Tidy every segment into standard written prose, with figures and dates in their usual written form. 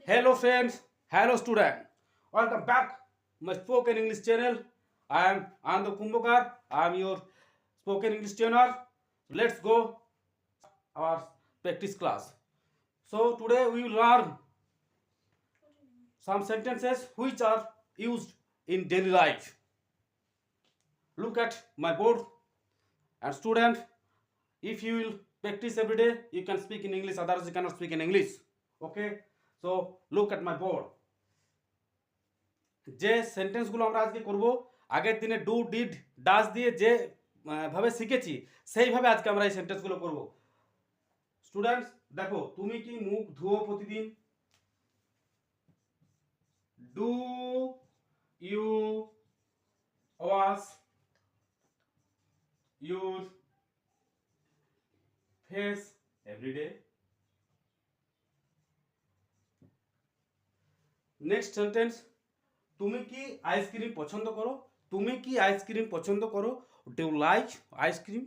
Hello friends, hello student. Welcome back my spoken English channel. I am Anand Kumbhakar. I am your spoken English trainer. Let's go our practice class. So today we will learn some sentences which are used in daily life. Look at my board and student. If you will practice every day, you can speak in English. Otherwise, you cannot speak in English. Okay. So look at my board. যে সেন্টেন্সগুলো আমরা আজকে করব আগের দিনে do did does দিয়ে যে ভাবে শিখেছি সেইভাবে আজকে আমরা এই সেন্টেন্সগুলো করব। স্টুডেন্টস দেখো, তুমি কি মুখ ধুও প্রতিদিন? Do you wash your face everyday? Next sentence, তুমি কি আইসক্রিম পছন্দ করো? তুমি কি আইসক্রিম পছন্দ করো? Do you like ice cream?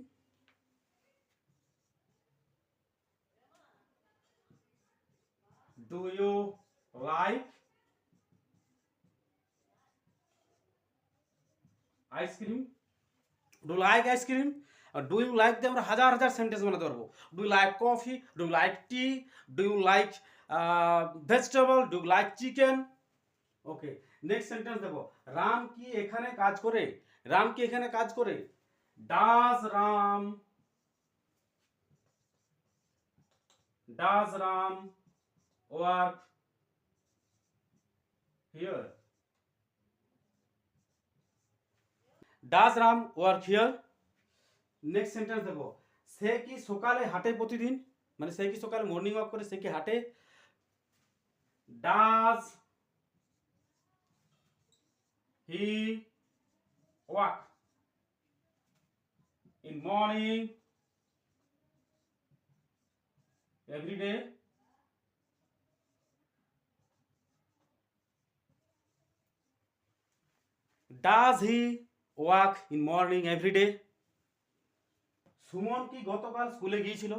Do you like ice cream? Do like ice cream? Do you like দিয়ে আমরা হাজার হাজার সেন্টেন্স বানাতে পারবো। Do you like coffee? Do you like tea? Do you like vegetable? Do you like chicken? Okay, next sentence দেখো, রাম কি এখানে কাজ করে? রাম কি এখানে কাজ করে? Does Ram work here? Does Ram work here? Next sentence দেখো, সে কি সকালে হাঁটে প্রতিদিন? মানে সে কি সকালে মর্নিং ওয়াক করে? সে কি হাঁটে? Does he walk in morning every day? Does he walk in morning every day? Suman কি গতকাল স্কুলে গিয়েছিল?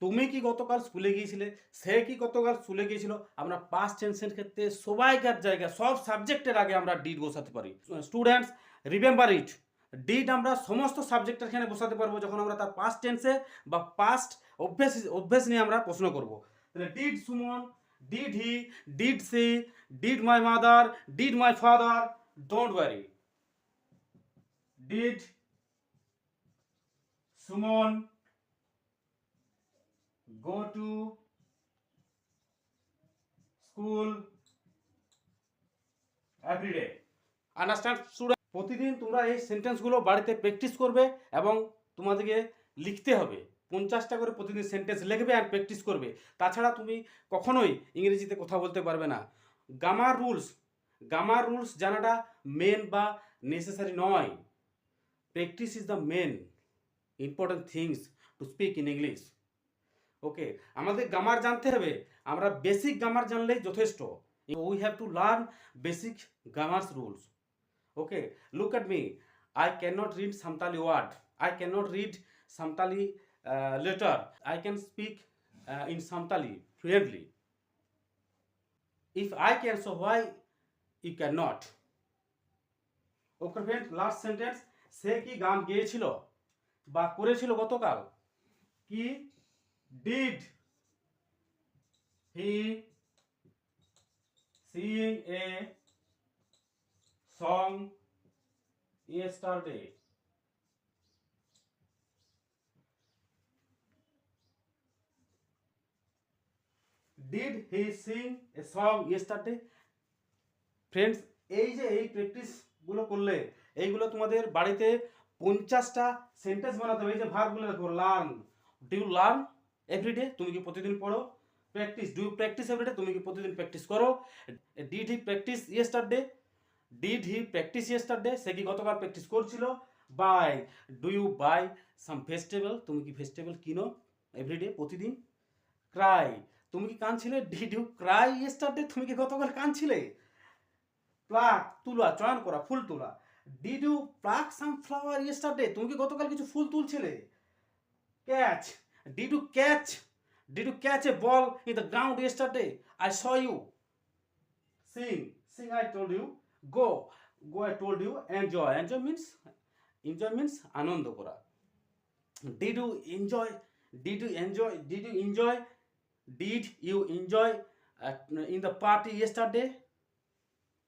তুমি কি গতকাল স্কুলে গিয়েছিলে? সে কি গতকাল স্কুলে গিয়েছিল? আমরা পাস্ট টেন্সের ক্ষেত্রে সবাইকার জায়গায় সব সাবজেক্টের আগে আমরা ডিড বসাতে পারি। স্টুডেন্টস রিমেম্বার ইট, ডিড আমরা সমস্ত সাবজেক্টের এখানে বসাতে পারবো যখন আমরা তার পাস্ট টেন্সে বা পাস্ট অভ্যেস নিয়ে আমরা প্রশ্ন করব। তাহলে did Suman, did he, did she, did my mother, did my father? Don't worry, did Suman go to school every day? Understand student? প্রতিদিন তোমরা এই সেন্টেন্সগুলো বাড়িতে প্র্যাকটিস করবে এবং তোমাদেরকে লিখতে হবে। 50টা করে প্রতিদিন সেন্টেন্স লিখবে আর প্র্যাকটিস করবে। তাছাড়া তুমি কখনোই ইংরেজিতে কথা বলতে পারবে না। গ্রামার রুলস জানাটা মেন বা নেসেসারি নয়। Practice is the main important things to speak in English. Okay, আমাদের গ্রামার জানতে হবে। আমরা বেসিক গ্রামার জানলেই যথেষ্ট। We have to learn basic grammars rules. Okay, look at me, I can not read Santali word, I can not read Santali letter, I can speak in Santali fluently. If I can, so why you can not? Okay friend, last sentence, সে কি গান গেয়েছিল বা করেছিল গতকাল? কি did he sing a song yesterday? Did he sing a song yesterday? Friends, এই যে এই প্র্যাকটিসগুলো করলে এইগুলো তোমাদের বাড়িতে 50টা সেন্টেন্স বানাতে হবে। এই যে ভার্বগুলো দেখো, learn, do you learn everyday? তুমি কি প্রতিদিন পড়ো? Practice, do you practice everyday? তুমি কি প্রতিদিন প্র্যাকটিস করো? Did he practice yesterday? Did he practice yesterday? সে কি গতকাল প্র্যাকটিস করছিল? Buy, do you buy some vegetable? তুমি কি ভেজিটেবল কিনো এভরিডে প্রতিদিন? ক্রাই, তুমি কি কাঁদছিলে? Did you cry yesterday? তুমি কি গতকাল কাঁদছিলে? প্লাক, তুলা, চয়ন করা, ফুল তোলা। Did you pluck some flower yesterday? তুমি কি গতকাল কিছু ফুল তুলছিলে? Catch, Did you catch a ball in the ground yesterday? I saw you sing I told you, go I told you, enjoy means আনন্দ করা। did you enjoy did you enjoy did you enjoy in the party yesterday?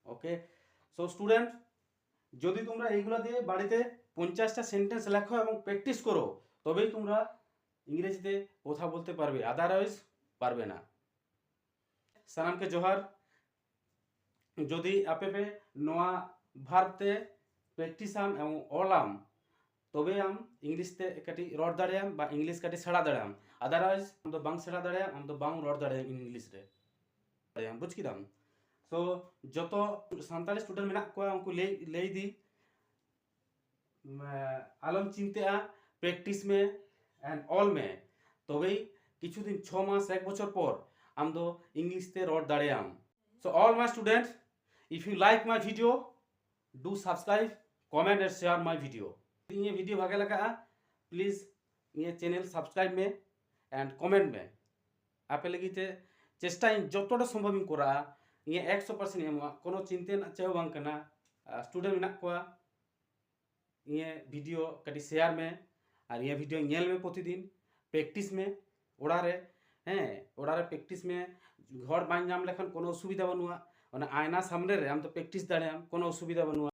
Okay, so student, যদি তোমরা এইগুলো দিয়ে বাড়িতে 50টা sentence লেখো এবং practice করো, তবেই তোমরা ইংরেজিতে কথা বলতে পারবে, আদারওয়াইজ পারবে না। সালামকে জোহার। যদি আপে নোয়া ভার্বতে প্র্যাকটিসাম এবং অলাম, তবে আম ইংলিশতে কাটি রড দাঁড়ায়াম বা ইংলিশ কাটি সেড়া দাঁড়ায়াম, আদারওয়াইজ আম তো বাং সেড়া দাঁড়ায়াম, আম তো বাং রড দাঁড়ায়াম ইংলিশ রে দাঁড়ায়াম, বুঝ কিদাম। সো যত সান্তালি স্টুডেন্ট মেনা কোয়া উनको ले दी आलम चिंता प्रैक्टिस में एंड ऑल में, तबेई किछु दिन 6 मास 1 बछर पर आम दो इंग्लिश ते रड दाड़ेयाम। So all my student, if you like my video do subscribe, comment and share my video. ये वीडियो भागे लगा प्लीज ये चैनल सब्सक्राइब में एंड कमेंट में आपे लगी चेष्टा जतटा सम्भव करा ये 100% एम कोनो चिंते चाहे बांग कना। स्टूडेंट मेना कोआ ये वीडियो कटी शेयर में और ये वीडियो नेल में प्रतिदिन प्रैक्टिस में ओड़ा रे प्रैक्टिस में घर बाñ नाम लेखन कोनो असुविधा बनुआ, आयना सामने रे आम तो प्रैक्टिस दाड़े कोनो असुविधा बनुआ।